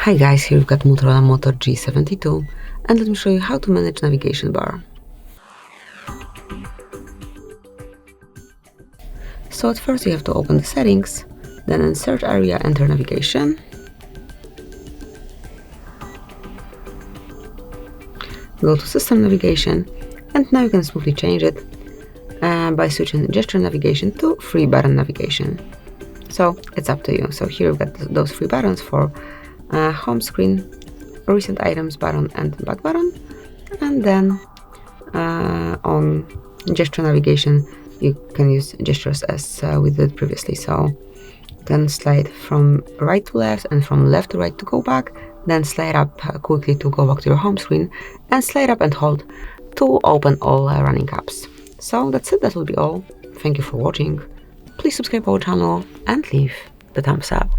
Hi guys, here we've got Motorola Moto G72 and let me show you how to manage navigation bar. So at first you have to open the settings, then in search area enter navigation. Go to system navigation and now you can smoothly change it by switching gesture navigation to free button navigation. So it's up to you. So here we've got those three buttons for home screen, recent items button and back button, and then on gesture navigation you can use gestures as we did previously. So you can slide from right to left and from left to right to go back, then slide up quickly to go back to your home screen, and slide up and hold to open all running apps. So that's it, that will be all. Thank you for watching. Please subscribe our channel and leave the thumbs up.